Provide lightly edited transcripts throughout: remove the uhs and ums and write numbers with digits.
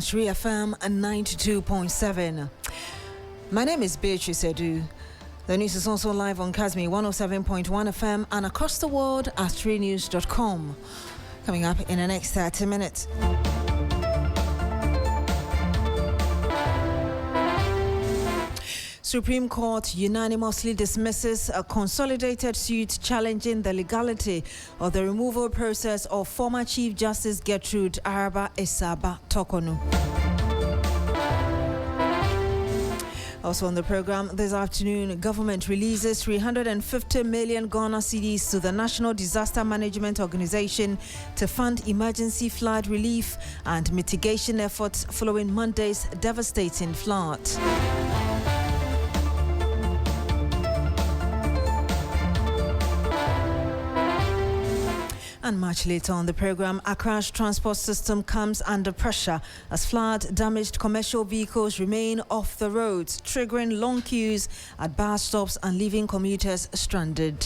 Sri FM 92.7. My name is Beatrice Adu. The news is also live on Kasmi 107.1 FM and across the world at 3news.com. Coming up in the next 30 minutes. Supreme Court unanimously dismisses a consolidated suit challenging the legality of the removal process of former Chief Justice Gertrude Isaba TORKORNOO. Also on the program this afternoon, government releases 350 million Ghana cedis to the National Disaster Management Organization to fund emergency flood relief and mitigation efforts following Monday's devastating flood. And much later on the program, ACCRA'S transport system comes under pressure as flood-damaged commercial vehicles remain off the roads, triggering long queues at bus stops and leaving commuters stranded.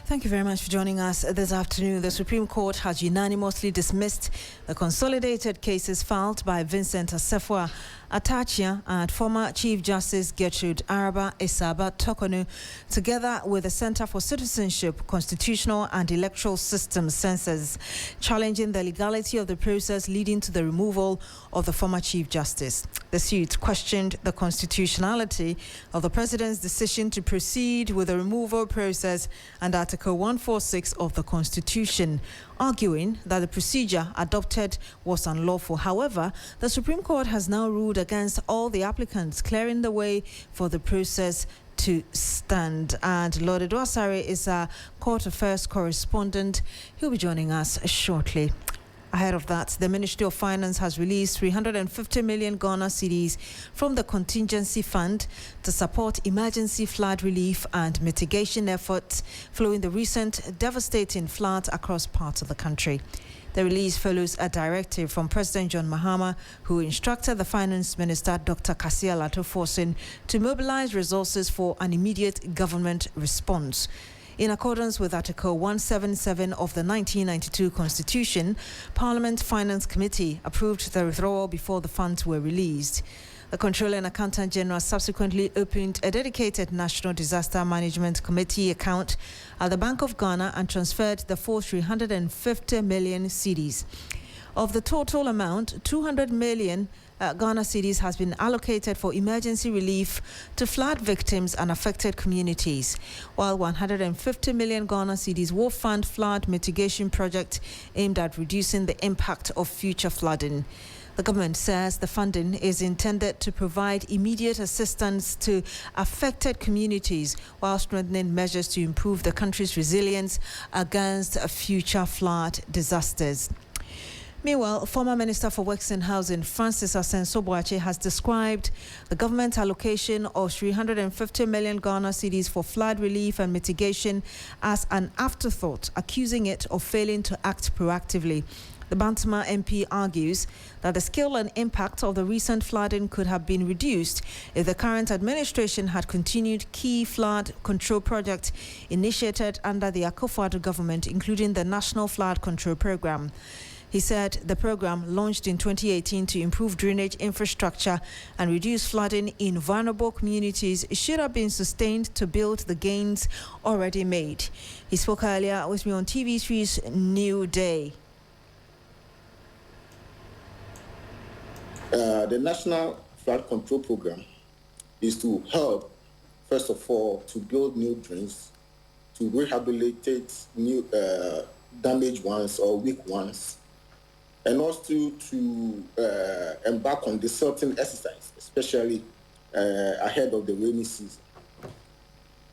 Thank you very much for joining us this afternoon. The Supreme Court has unanimously dismissed the consolidated cases filed by Vincent Assefuwa Atachia and former Chief Justice Gertrude Isaba TORKORNOO, together with the Center for Citizenship, Constitutional and Electoral Systems Census, challenging the legality of the process leading to the removal of the former Chief Justice. The suit questioned the constitutionality of the President's decision to proceed with the removal process and Article 146 of the Constitution, arguing that the procedure adopted was unlawful. However, the Supreme Court has now ruled against all the applicants, clearing the way for the process to stand. And Lord Edwasare is our court affairs correspondent. He'll be joining us shortly. Ahead of that, the Ministry of Finance has released 350 million Ghana cedis from the contingency fund to support emergency flood relief and mitigation efforts following the recent devastating floods across parts of the country. The release follows a directive from President John Mahama, who instructed the Finance Minister, Dr. Kasia Lato-Forson, to mobilize resources for an immediate government response. In accordance with Article 177 of the 1992 Constitution, Parliament Finance Committee approved the withdrawal before the funds were released. The Controller and Accountant General subsequently opened a dedicated National Disaster Management Committee account at the Bank of Ghana and transferred the full 350 million cedis. Of the total amount, 200 million Ghana cedis has been allocated for emergency relief to flood victims and affected communities, while 150 million Ghana cedis will fund flood mitigation project aimed at reducing the impact of future flooding. The government says the funding is intended to provide immediate assistance to affected communities while strengthening measures to improve the country's resilience against future flood disasters. Meanwhile, former Minister for Works and Housing Francis Asenso-Boakye has described the government allocation of 350 million Ghana cedis for flood relief and mitigation as an afterthought, accusing it of failing to act proactively. The Bantama MP argues that the scale and impact of the recent flooding could have been reduced if the current administration had continued key flood control projects initiated under the Akufo-Addo government, including the National Flood Control Program. He said the program, launched in 2018 to improve drainage infrastructure and reduce flooding in vulnerable communities, should have been sustained to build the gains already made. He spoke earlier with me on TV3's Midday. The National Flood Control Program is to help, first of all, to build new drains, to rehabilitate new damaged ones or weak ones, and also to embark on the silting exercise, especially ahead of the rainy season.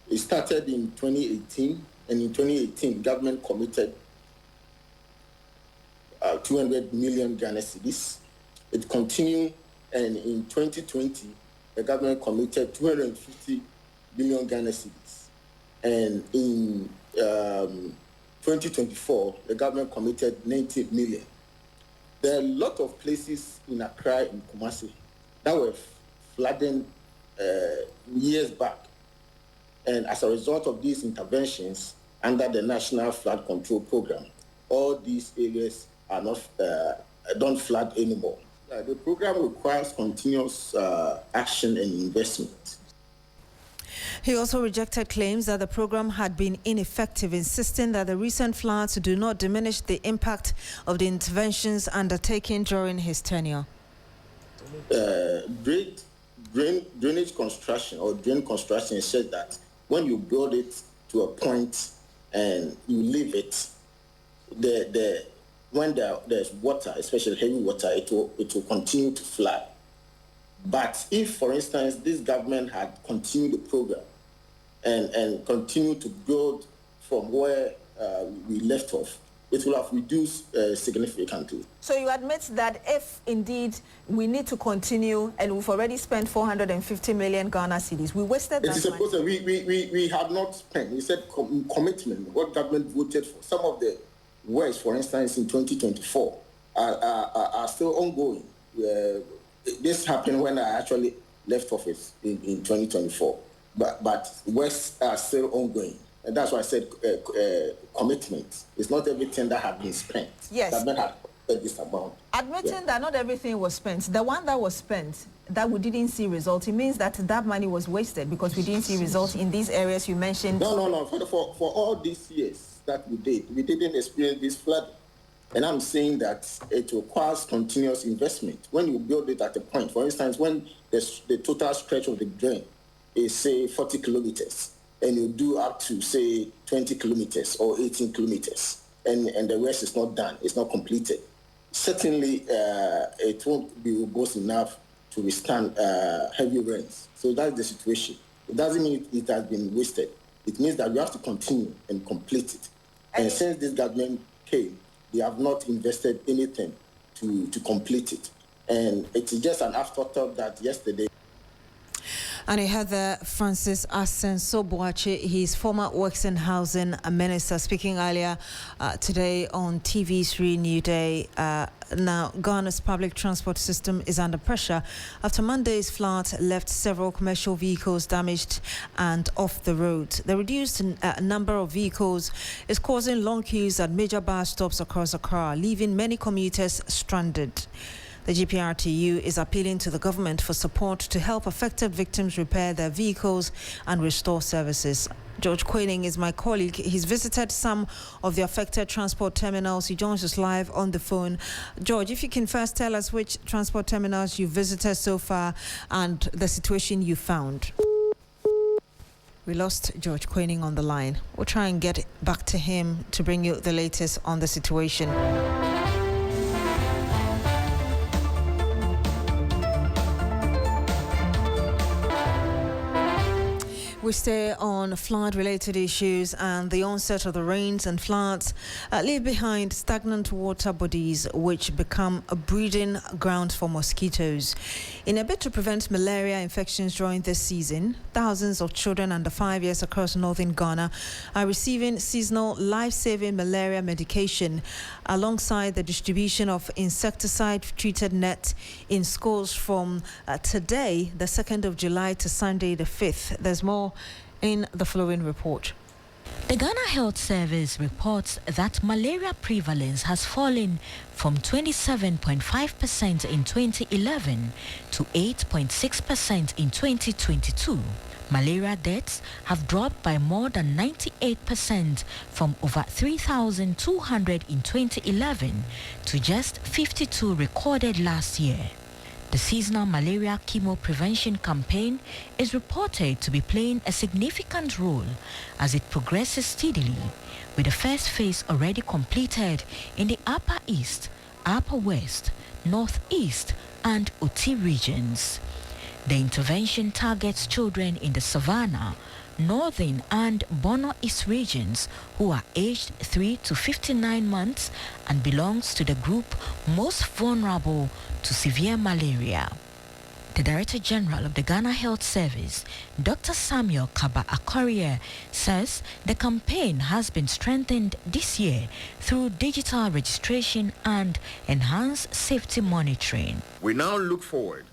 It started in 2018, and in 2018, government committed 200 million Ghana cedis. It continued, and in 2020, the government committed 250 billion Ghana cedis. And in 2024, the government committed 90 million. There are a lot of places in Accra and Kumasi that were flooding years back. And as a result of these interventions under the National Flood Control Program, all these areas are not don't flood anymore. The program requires continuous action and investment. He also rejected claims that the program had been ineffective, insisting that the recent floods do not diminish the impact of the interventions undertaken during his tenure. Drainage construction or drain construction said that when you build it to a point and you leave it, when there's water, especially heavy water, it will continue to flood. But if, for instance, this government had continued the program and continued to build from where we left off, it will have reduced significantly. So you admit that if indeed we need to continue and we've already spent 450 million Ghana cedis, we wasted that money. We have not spent. We said commitment, what government voted for. Some of the works, for instance, in 2024 are still ongoing. This happened when I actually left office in 2024, but works are still ongoing. And that's why I said commitment. It's not everything that has been spent. Yes. Government has spent this amount. Admitting that not everything was spent, the one that was spent that we didn't see results, it means that that money was wasted because we didn't see results in these areas you mentioned. No. For all these years that we didn't experience this flooding. And I'm saying that it requires continuous investment. When you build it at a point, for instance, when the total stretch of the drain is, say, 40 kilometers, and you do up to, say, 20 kilometers or 18 kilometers, and the rest is not done, it's not completed, certainly it won't be robust enough to withstand heavy rains. So that's the situation. It doesn't mean it has been wasted. It means that you have to continue and complete it. And since this government came, they have not invested anything to complete it. And it is just an afterthought that yesterday. And you heard Francis Asenso-Boakye, he's former Works and Housing Minister, speaking earlier today on TV3 New Day. Now, Ghana's public transport system is under pressure after Monday's flood left several commercial vehicles damaged and off the road. The reduced number of vehicles is causing long queues at major bus stops across Accra, leaving many commuters stranded. The GPRTU is appealing to the government for support to help affected victims repair their vehicles and restore services. George Quayling is my colleague. He's visited some of the affected transport terminals. He joins us live on the phone. George, if you can first tell us which transport terminals you visited so far and the situation you found. We lost George Quayling on the line. We'll try and get back to him to bring you the latest on the situation. We stay on flood-related issues, and the onset of the rains and floods leave behind stagnant water bodies which become a breeding ground for mosquitoes. In a bid to prevent malaria infections during this season, thousands of children under 5 years across northern Ghana are receiving seasonal life-saving malaria medication alongside the distribution of insecticide-treated net in schools from today, the 2nd of July, to Sunday, the 5th. There's more in the following report. The Ghana Health Service reports that malaria prevalence has fallen from 27.5% in 2011 to 8.6% in 2022. Malaria deaths have dropped by more than 98% from over 3,200 in 2011 to just 52 recorded last year. The seasonal malaria chemo prevention campaign is reported to be playing a significant role as it progresses steadily, with the first phase already completed in the Upper East, Upper West, Northeast, and Oti regions. The intervention targets children in the Savannah, Northern and Bono East regions who are aged 3 to 59 months and belongs to the group most vulnerable to severe malaria. The Director General of the Ghana Health Service, Dr. Samuel Kaba Akoriye, says the campaign has been strengthened this year through digital registration and enhanced safety monitoring. We now look forward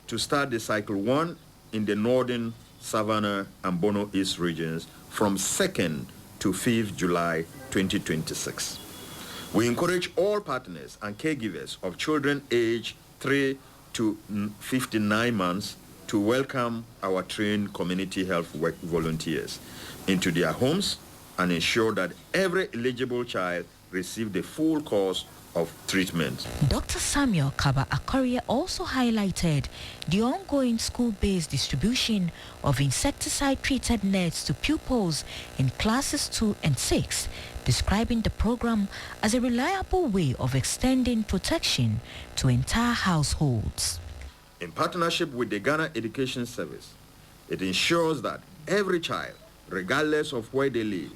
to start the cycle 1 in the northern Savannah, and Bono East regions from 2nd to 5th July 2026. We encourage all partners and caregivers of children aged 3 to 59 months to welcome our trained community health work volunteers into their homes and ensure that every eligible child receives the full course of treatment. Dr. Samuel Kaba Akoria also highlighted the ongoing school-based distribution of insecticide-treated nets to pupils in classes 2 and 6, describing the program as a reliable way of extending protection to entire households. In partnership with the Ghana Education Service, it ensures that every child, regardless of where they live,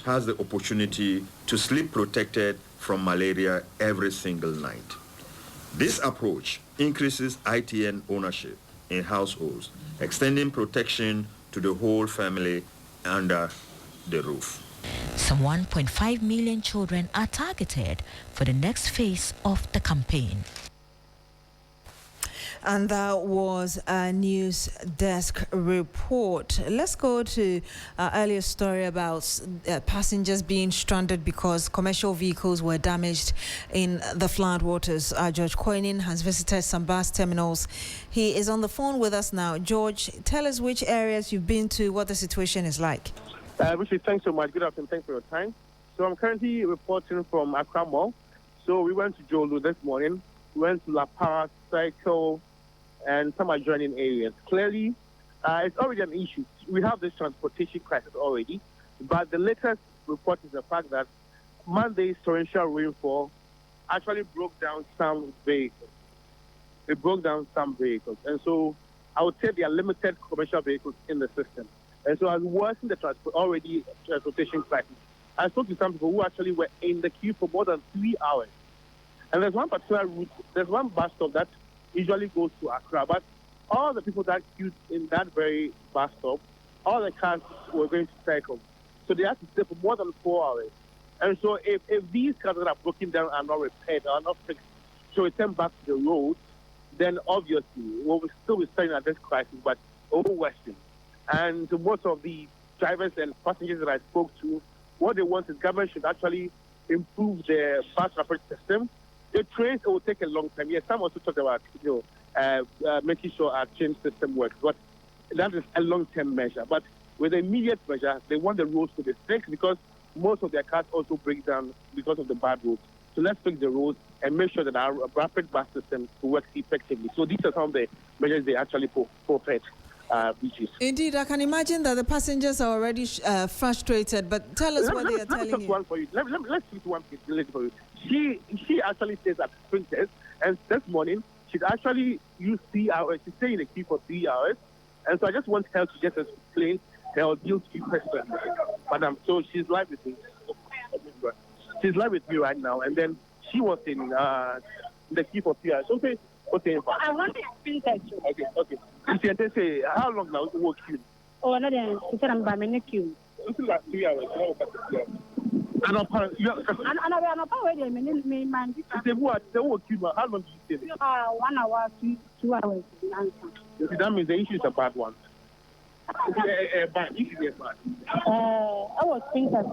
has the opportunity to sleep protected from malaria every single night. This approach increases ITN ownership in households, extending protection to the whole family under the roof. Some 1.5 million children are targeted for the next phase of the campaign. And that was a news desk report. Let's go to our earlier story about passengers being stranded because commercial vehicles were damaged in the floodwaters. George Koinin has visited some bus terminals. He is on the phone with us now. George, tell us which areas you've been to, what the situation is like. Richard, thanks so much. Good afternoon. Thanks for your time. So I'm currently reporting from Accra Mall. So we went to Jolu this morning. We went to La Paz, Cycle, and some adjoining areas. Clearly, it's already an issue. We have this transportation crisis already, but the latest report is the fact that Monday's torrential rainfall actually broke down some vehicles. It broke down some vehicles. And so I would say there are limited commercial vehicles in the system. And so as worsening the transportation crisis, I spoke to some people who actually were in the queue for more than 3 hours. And there's one particular route, there's one bus stop that usually goes to Accra, but all the people that queued in that very bus stop, all the cars were going to Cycle. So they had to stay for more than 4 hours. And so if these cars that are broken down are not repaired, are not fixed, to return back to the road, then obviously we'll still be staring at this crisis, but over Western. And most of the drivers and passengers that I spoke to, what they want is government should actually improve their bus traffic system. The trains, it will take a long time. Yes, some also talked about making sure our train system works, but that is a long-term measure. But with the immediate measure, they want the roads to be fixed because most of their cars also break down because of the bad roads. So let's fix the roads and make sure that our rapid bus system works effectively. So these are some of the measures they actually prepared. Indeed, I can imagine that the passengers are already frustrated, but tell us what they are telling you. One for you. Let's speak to one piece for you. She actually stays at Princess, and this morning she'd actually used 3 hours. She's staying in the queue for 3 hours, and so I just want her to just explain her ordeal to you personally, madam. So she's live with me. She's live with me right now, and then she was in the queue for 3 hours. Okay. I want to explain that. Okay. You can say how long now you work queue? Oh, no, then she said I'm by my queue. This is like 3 hours. And I'm already man. They work queue. How long do you stay? 1 hour, 2 hours. That means the issue is a bad one. Bad issue is bad. I was Princess.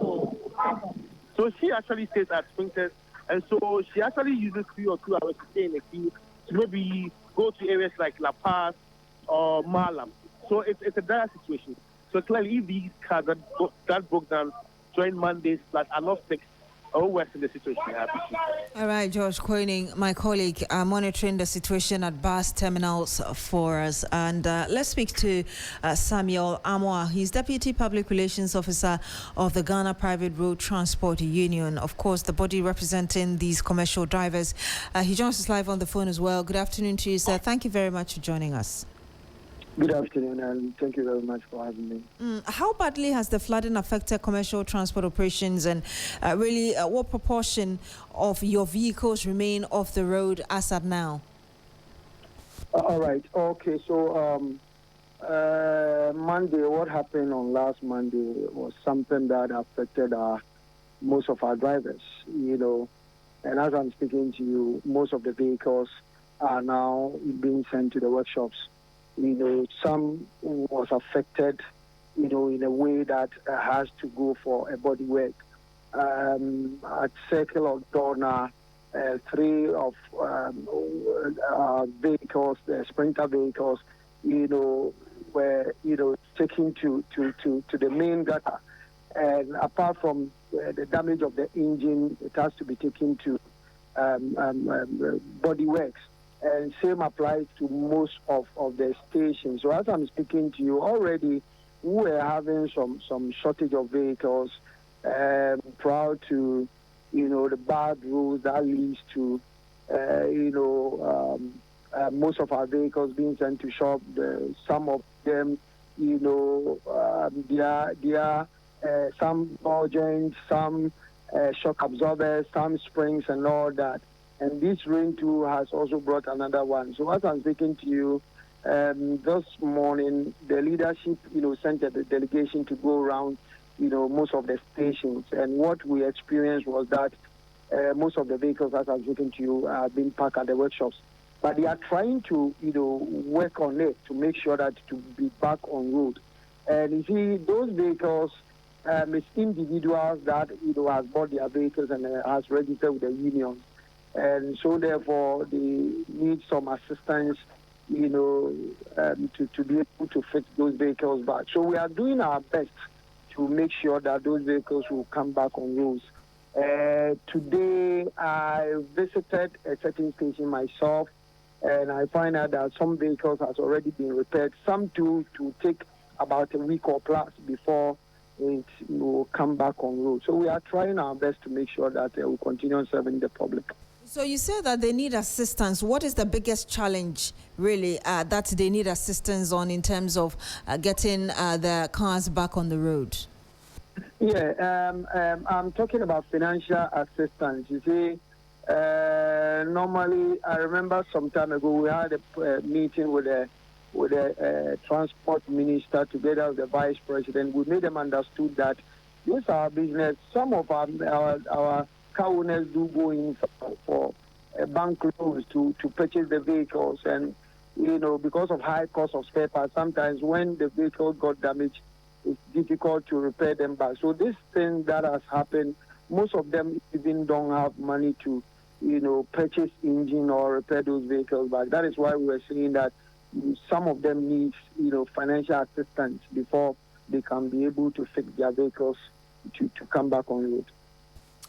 So she actually stays at Princess, and so she actually uses 3 or 2 hours to stay in the queue to maybe go to areas like La Paz or Malam. So it's a dire situation. So clearly, if these cars that broke down during Monday's flood are not fixed, or worse in the situation. All right, George Koining, my colleague, monitoring the situation at bus terminals for us. And let's speak to Samuel Amoa. He's Deputy Public Relations Officer of the Ghana Private Road Transport Union, of course, the body representing these commercial drivers. He joins us live on the phone as well. Good afternoon to you, sir. Thank you very much for joining us. Good afternoon, and thank you very much for having me. How badly has the flooding affected commercial transport operations, and really what proportion of your vehicles remain off the road as of now? All right. Okay. So Monday, what happened on last Monday was something that affected most of our drivers, and as I'm speaking to you, most of the vehicles are now being sent to the workshops some was affected, in a way that has to go for a body work. At Circle of Donna, 3 of vehicles, the Sprinter vehicles, were, taken to the main gutter. And apart from the damage of the engine, it has to be taken to body works. And same applies to most of the stations. So as I'm speaking to you, already we are having some shortage of vehicles, prior to, the bad roads that leads to, most of our vehicles being sent to shop. Some of them, they are some ball joints, some shock absorbers, some springs and all that. And this rain too has also brought another one. So as I'm speaking to you, this morning, the leadership, sent a delegation to go around, most of the stations. And what we experienced was that most of the vehicles, as I'm speaking to you, are being parked at the workshops. But they are trying to, work on it to make sure that to be back on road. And you see, those vehicles, it's individuals that, has bought their vehicles and has registered with the unions. And so therefore, they need some assistance, to be able to fix those vehicles back. So we are doing our best to make sure that those vehicles will come back on roads. Today, I visited a certain station myself, and I find out that some vehicles has already been repaired. Some to take about a week or plus before it will come back on road. So we are trying our best to make sure that we continue serving the public. So you say that they need assistance. What is the biggest challenge, really, that they need assistance on in terms of getting the cars back on the road? Yeah, I'm talking about financial assistance. You see, normally, I remember some time ago we had a meeting with a transport minister together with the vice president. We made them understood that this is our business. Some of our car owners do go in for bank loans to purchase the vehicles, and because of high cost of spare parts, sometimes when the vehicle got damaged, it's difficult to repair them back. So this thing that has happened, most of them even don't have money to purchase engine or repair those vehicles back. That is why we are saying that some of them need financial assistance before they can be able to fix their vehicles to come back on road.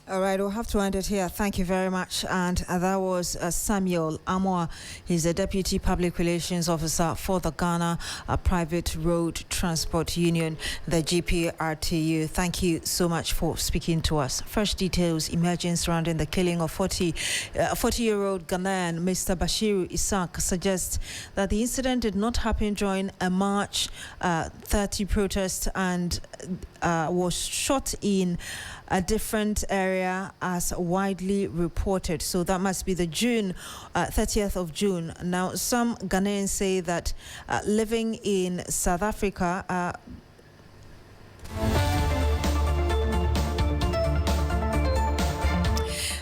All right, we'll have to end it here. Thank you very much. And that was Samuel Amoa. He's the Deputy Public Relations Officer for the Ghana Private Road Transport Union, the GPRTU. Thank you so much for speaking to us. Fresh details emerging surrounding the killing of 40-year-old Ghanaian Mr. Bashiru Isaac suggest that the incident did not happen during a March 30 protest and was shot in a different area as widely reported. So that must be the 30th of June. Now, some Ghanaians say that living in South Africa,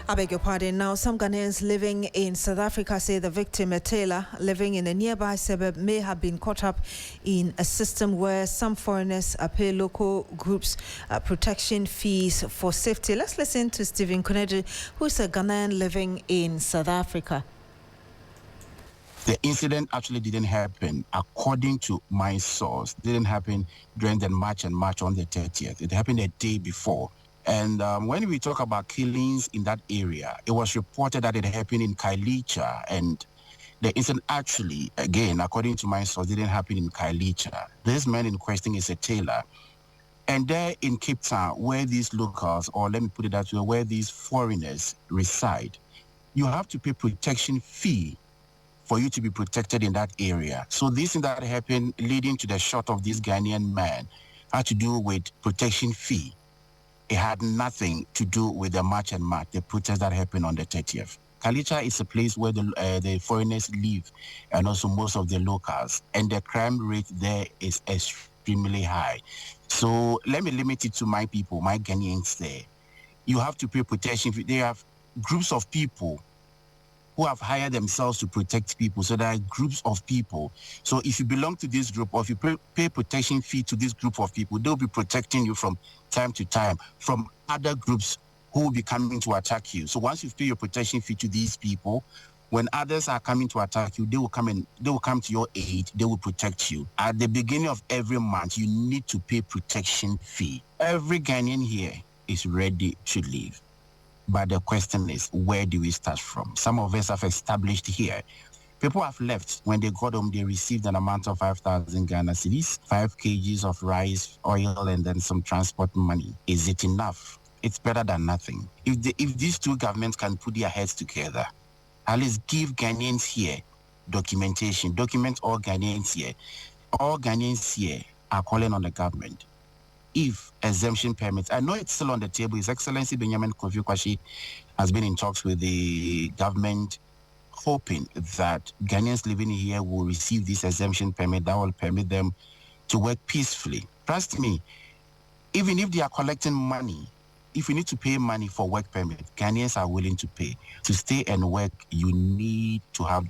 I beg your pardon. Now, some Ghanaians living in South Africa say the victim, a tailor living in a nearby suburb, may have been caught up in a system where some foreigners pay local groups protection fees for safety. Let's listen to Stephen Konedu, who's a Ghanaian living in South Africa. The incident actually didn't happen, according to my source. It didn't happen during the march on the 30th. It happened a day before. And when we talk about killings in that area, it was reported that it happened in Kailicha, and the incident actually, again, according to my source, didn't happen in Kailicha. This man in question is a tailor. And there in Cape Town, where these locals, or let me put it that way, where these foreigners reside, you have to pay protection fee for you to be protected in that area. So this thing that happened leading to the shot of this Ghanaian man had to do with protection fee. It had nothing to do with the march and march, the protest that happened on the 30th. Kailicha is a place where the foreigners live and also most of the locals, and the crime rate there is extremely high. So let me limit it to my people, my Ghanaians there. You have to pay protection. They have groups of people who have hired themselves to protect people. So there are groups of people. So if you belong to this group, or if you pay protection fee to this group of people, they'll be protecting you from time to time from other groups who will be coming to attack you. So once you pay your protection fee to these people, when others are coming to attack you, they will come to your aid, they will protect you. At the beginning of every month, you need to pay protection fee. Every Ghanaian here is ready to leave. But the question is, where do we start from? Some of us have established here. People have left. When they got home, they received an amount of 5,000 Ghana cedis, 5 kgs of rice, oil, and then some transport money. Is it enough? It's better than nothing. If these two governments can put their heads together, at least give Ghanaians here documentation. Document all Ghanaians here. All Ghanaians here are calling on the government. If exemption permits, I know it's still on the table. His Excellency Benjamin Kofi Kwashi has been in talks with the government, hoping that Ghanaians living here will receive this exemption permit that will permit them to work peacefully. Trust me, even if they are collecting money, if you need to pay money for work permit, Ghanaians are willing to pay. To stay and work, you need to have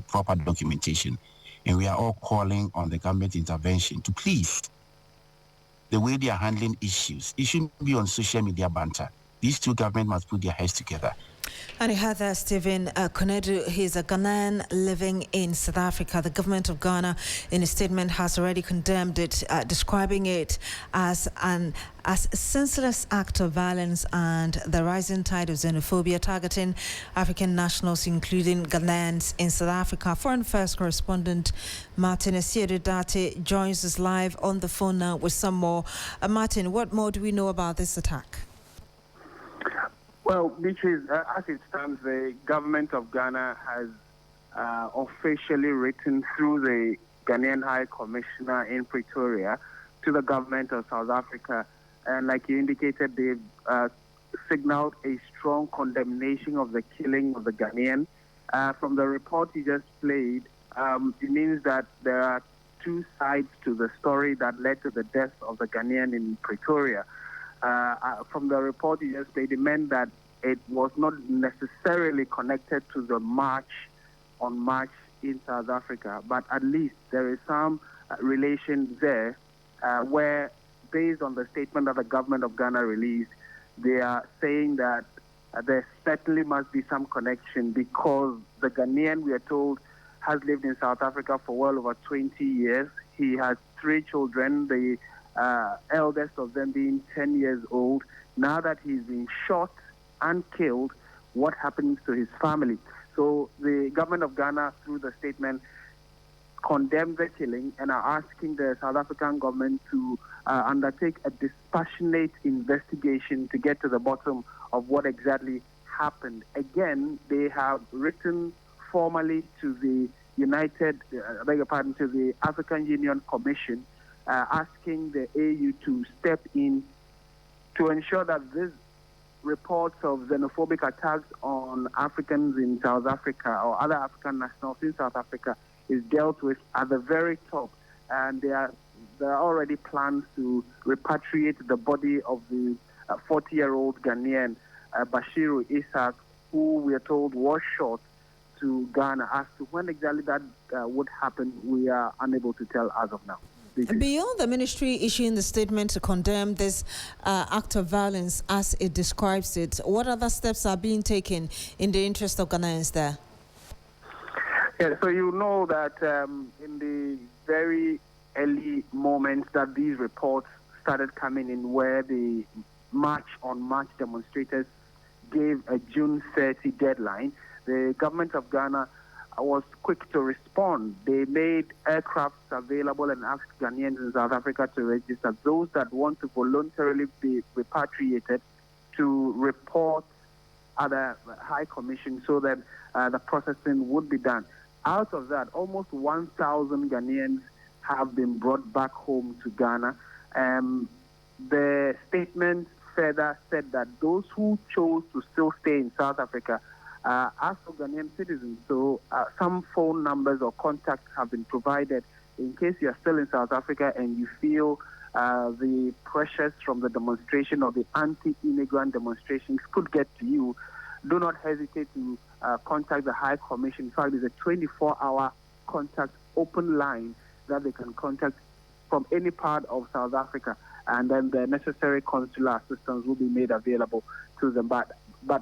proper documentation. And we are all calling on the government intervention to please, the way they are handling issues, it shouldn't be on social media banter. These two governments must put their heads together. And you heard that Stephen Konedu, he's a Ghanaian living in South Africa. The government of Ghana, in a statement, has already condemned it, describing it as a senseless act of violence and the rising tide of xenophobia targeting African nationals, including Ghanaians in South Africa. Foreign Affairs correspondent Martin Esiedudate joins us live on the phone now with some more. Martin, what more do we know about this attack? Well, Beatrice, as it stands, the government of Ghana has officially written through the Ghanaian High Commissioner in Pretoria to the government of South Africa. And like you indicated, they've signaled a strong condemnation of the killing of the Ghanaian. From the report you just played, it means that there are two sides to the story that led to the death of the Ghanaian in Pretoria. From the report you just played, it meant that it was not necessarily connected to the march on March in South Africa, but at least there is some relation there where, based on the statement that the government of Ghana released, they are saying that there certainly must be some connection, because the Ghanaian, we are told, has lived in South Africa for well over 20 years. He has 3 children, the eldest of them being 10 years old. Now that he's been shot and killed, what happens to his family? So the government of Ghana, through the statement, condemned the killing and are asking the South African government to undertake a dispassionate investigation to get to the bottom of what exactly happened. Again, they have written formally to the to the African Union Commission, asking the AU to step in to ensure that these reports of xenophobic attacks on Africans in South Africa or other African nationals in South Africa is dealt with at the very top. And there are already plans to repatriate the body of the 40-year-old Ghanaian, Bashiru Isaac, who we are told was shot, to Ghana. As to when exactly that would happen, we are unable to tell as of now. Beyond the ministry issuing the statement to condemn this act of violence as it describes it, what other steps are being taken in the interest of Ghanaians there? Yeah, so you know that in the very early moments that these reports started coming in, where the March on March demonstrators gave a June 30 deadline, the government of Ghana was quick to respond. They made aircrafts available and asked Ghanaians in South Africa to register. Those that want to voluntarily be repatriated to report at the High Commission so that the processing would be done. Out of that, almost 1,000 Ghanaians have been brought back home to Ghana. The statement further said that those who chose to still stay in South Africa are for Ghanaian citizens. So some phone numbers or contacts have been provided in case you are still in South Africa and you feel the pressures from the demonstration or the anti-immigrant demonstrations could get to you. Do not hesitate to contact the High Commission. In fact, there's a 24-hour contact open line that they can contact from any part of South Africa, and then the necessary consular assistance will be made available to them. But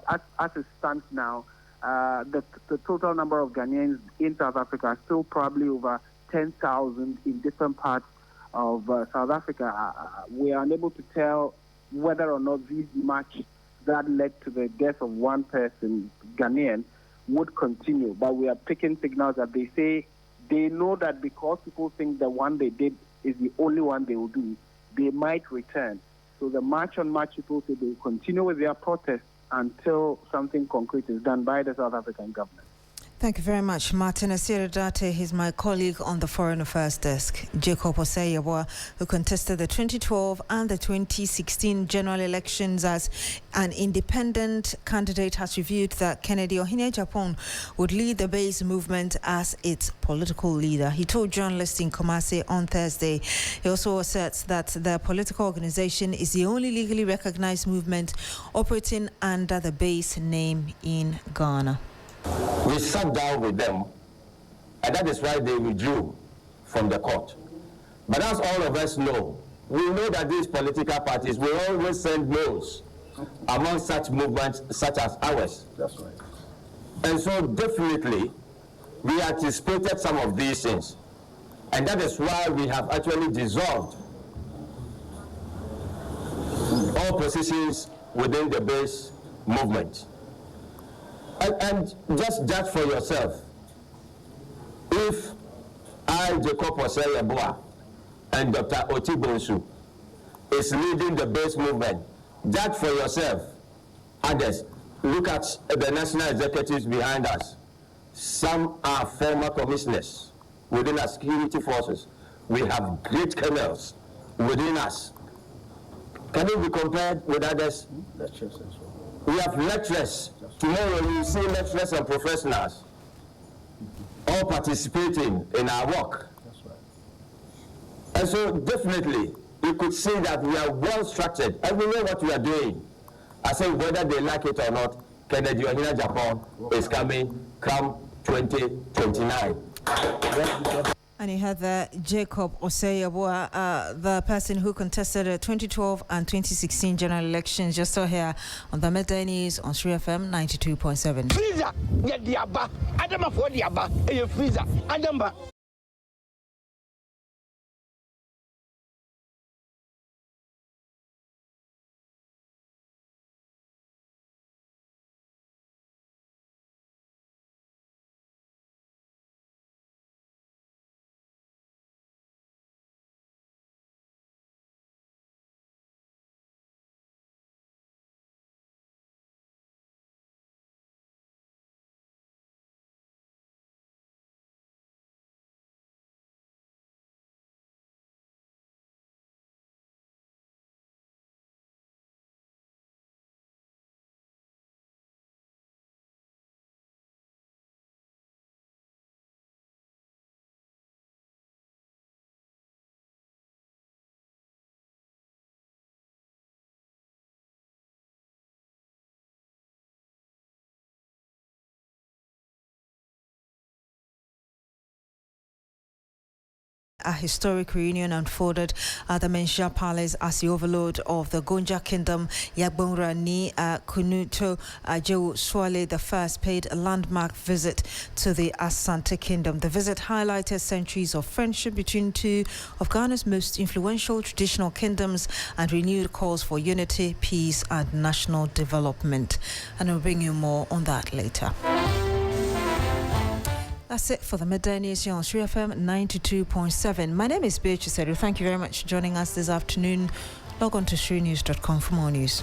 as it stands now, the total number of Ghanaians in South Africa are still probably over 10,000 in different parts of South Africa. We are unable to tell whether or not these match that led to the death of one person, Ghanaian, would continue. But we are picking signals that they say they know that because people think the one they did is the only one they will do, they might return. So the March on March people say they will continue with their protest until something concrete is done by the South African government. Thank you very much, Martin Asiridate. He's my colleague on the Foreign Affairs Desk. Jacob Osei-Yeboah, who contested the 2012 and the 2016 general elections as an independent candidate, has revealed that Kennedy Ohene-Agyapong would lead the base movement as its political leader. He told journalists in Kumasi on Thursday. He also asserts that the political organization is the only legally recognized movement operating under the base name in Ghana. We sat down with them, and that is why they withdrew from the court. But as all of us know, we know that these political parties will always send no's among such movements such as ours. That's right. And so definitely, we anticipated some of these things. And that is why we have actually dissolved all positions within the base movement. And just judge for yourself. If I, Jacob Osei-Yeboah, and Dr. Otibonsu is leading the base movement, judge for yourself. Others, look at the national executives behind us. Some are former commissioners within our security forces. We have great colonels within us. Can it be compared with others? We have lecturers. Tomorrow we will see lecturers and professionals all participating in our work. That's right. And so definitely you could see that we are well structured and we know what we are doing. I say whether they like it or not, Kennedy Ohene-Agyapong is coming come 2029. And you had Jacob Osei-Yeboah, the person who contested the 2012 and 2016 general elections, just saw here on the Midday News on 3FM 92.7. Freezer, yeah, diaba. Adama for diaba. Freezer, Adamba. A historic reunion unfolded at the Menchia Palace as the overlord of the Gonja Kingdom, Yagbonrani Kunuto Ajewu Swale I, paid a landmark visit to the Asante Kingdom. The visit highlighted centuries of friendship between two of Ghana's most influential traditional kingdoms and renewed calls for unity, peace, and national development. And I'll bring you more on that later. That's it for the Midday News here on 3FM 92.7. My name is Beatrice Adu. Thank you very much for joining us this afternoon. Log on to shrenews.com for more news.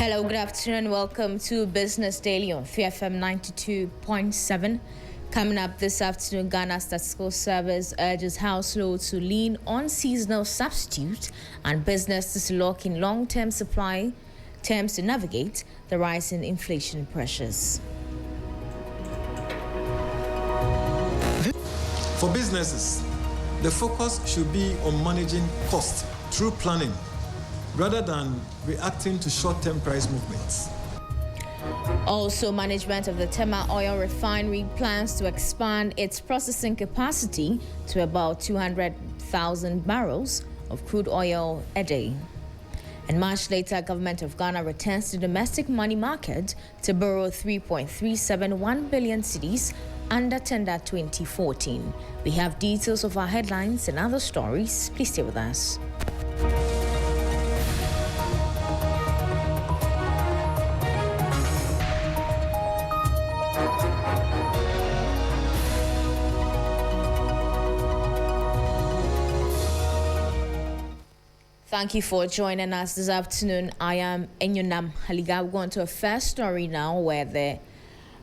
Hello, good afternoon. Welcome to Business Daily on 3FM 92.7. Coming up this afternoon, Ghana Statistical Service urges households to lean on seasonal substitutes and businesses to lock in long-term supply terms to navigate the rising inflation pressures. For businesses, the focus should be on managing costs through planning rather than reacting to short-term price movements. Also, management of the Tema Oil Refinery plans to expand its processing capacity to about 200,000 barrels of crude oil a day. And much later, Government of Ghana returns to domestic money market to borrow 3.371 billion cedis under tender 2014. We have details of our headlines and other stories. Please stay with us. Thank you for joining us this afternoon. I am Enyonam Haliga. We're going to a first story now where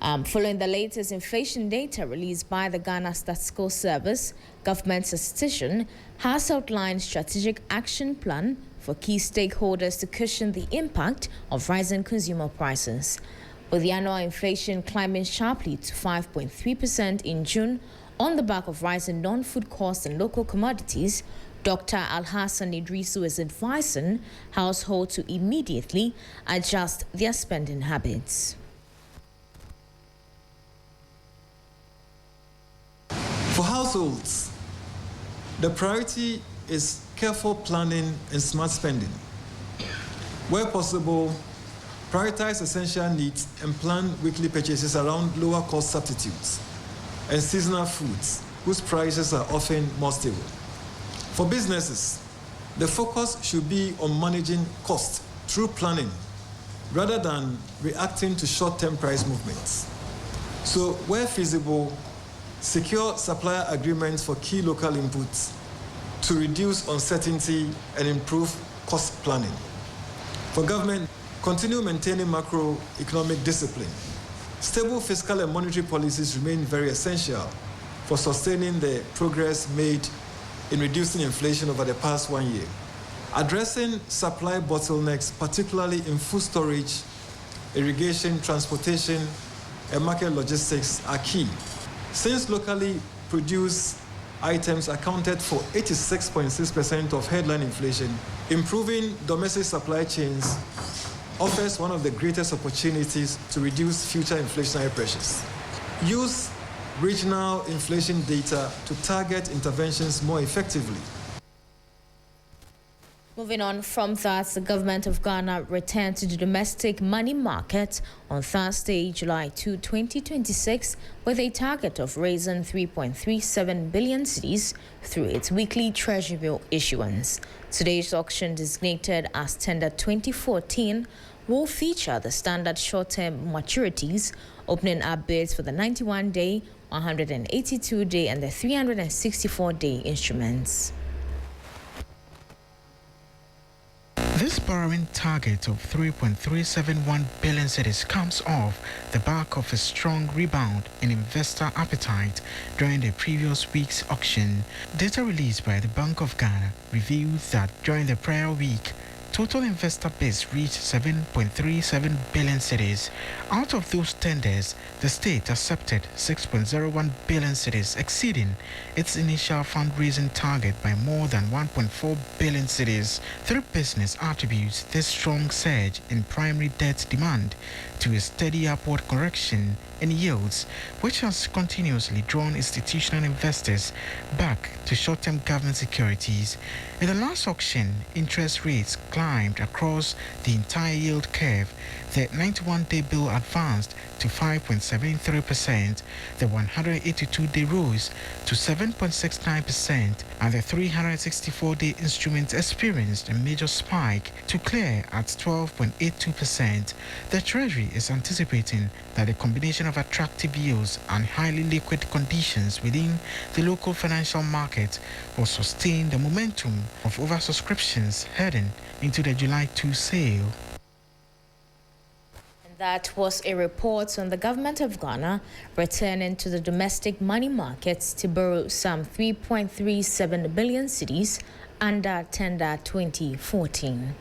following the latest inflation data released by the Ghana Statistical Service, government statistician has outlined strategic action plan for key stakeholders to cushion the impact of rising consumer prices. With the annual inflation climbing sharply to 5.3% in June on the back of rising non-food costs and local commodities, Dr. Alhassan Idrisu is advising households to immediately adjust their spending habits. For households, the priority is careful planning and smart spending. Where possible, prioritize essential needs and plan weekly purchases around lower cost substitutes and seasonal foods whose prices are often more stable. For businesses, the focus should be on managing costs through planning rather than reacting to short-term price movements. So, where feasible, secure supplier agreements for key local inputs to reduce uncertainty and improve cost planning. For government, continue maintaining macroeconomic discipline. Stable fiscal and monetary policies remain very essential for sustaining the progress made in reducing inflation over the past 1 year. Addressing supply bottlenecks, particularly in food storage, irrigation, transportation, and market logistics are key. Since locally produced items accounted for 86.6% of headline inflation, improving domestic supply chains offers one of the greatest opportunities to reduce future inflationary pressures. Use regional inflation data to target interventions more effectively. Moving on from that, the government of Ghana returned to the domestic money market on Thursday, July 2, 2026, with a target of raising 3.37 billion cedis through its weekly treasury bill issuance. Today's auction, designated as Tender 2014, will feature the standard short-term maturities, opening up bids for the 91-day, 182-day, and the 364-day instruments. This borrowing target of 3.371 billion cedis comes off the back of a strong rebound in investor appetite during the previous week's auction. Data released by the Bank of Ghana reveals that during the prior week, total investor bids reached 7.37 billion cedis. Out of those tenders, the state accepted 6.01 billion cedis, exceeding its initial fundraising target by more than 1.4 billion cedis. Three business attributes this strong surge in primary debt demand to a steady upward correction in yields, which has continuously drawn institutional investors back to short-term government securities. In the last auction, interest rates climbed across the entire yield curve. The 91-day bill advanced to 5.73%, the 182-day rose to 7.69%, and the 364-day instrument experienced a major spike to clear at 12.82%. The Treasury is anticipating that the combination of attractive yields and highly liquid conditions within the local financial market will sustain the momentum of oversubscriptions heading into the July 2 sale. That was a report on the government of Ghana returning to the domestic money markets to borrow some 3.37 billion cedis under tender 2014.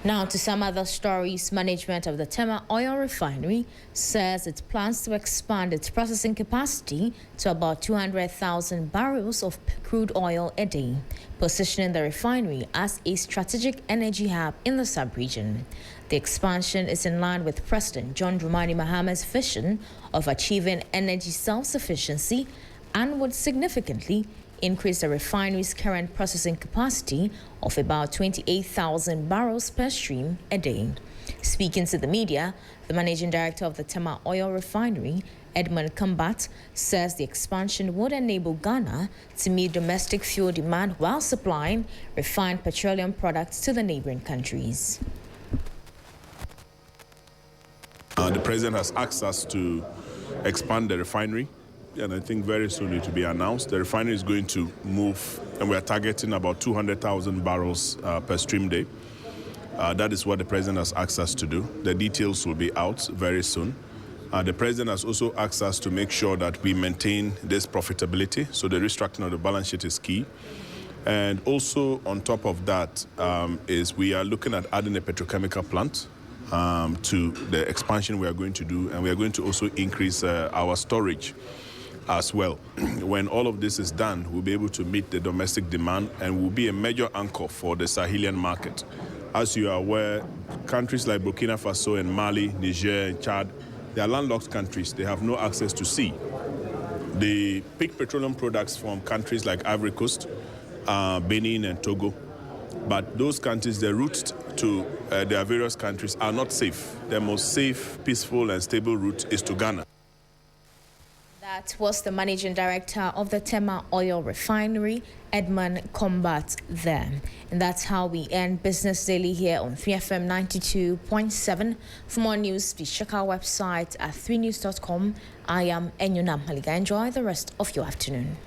Now to some other stories. Management of the Tema Oil Refinery says it plans to expand its processing capacity to about 200,000 barrels of crude oil a day, positioning the refinery as a strategic energy hub in the sub-region. The expansion is in line with President John Dramani Mahama's vision of achieving energy self-sufficiency and would significantly increase the refinery's current processing capacity of about 28,000 barrels per stream a day. Speaking to the media, the managing director of the Tema Oil Refinery, Edmund Kambat, says the expansion would enable Ghana to meet domestic fuel demand while supplying refined petroleum products to the neighboring countries. The president has asked us to expand the refinery, and I think very soon it will be announced. The refinery is going to move, and we are targeting about 200,000 barrels per stream day. That is what the president has asked us to do. The details will be out very soon. The president has also asked us to make sure that we maintain this profitability, so the restructuring of the balance sheet is key. And also on top of that is we are looking at adding a petrochemical plant to the expansion we are going to do, and we are going to also increase our storage as well. When all of this is done, we'll be able to meet the domestic demand and will be a major anchor for the Sahelian market. As you are aware, countries like Burkina Faso and Mali, Niger and Chad, they are landlocked countries. They have no access to sea. They pick petroleum products from countries like Ivory Coast, Benin and Togo. But those countries, the routes to their various countries are not safe. The most safe, peaceful and stable route is to Ghana. That was the managing director of the Tema Oil Refinery, Edmund Combat, there. And that's how we end Business Daily here on 3FM 92.7. For more news, please check our website at 3news.com. I am UNANIMOUSLY. Enjoy the rest of your afternoon.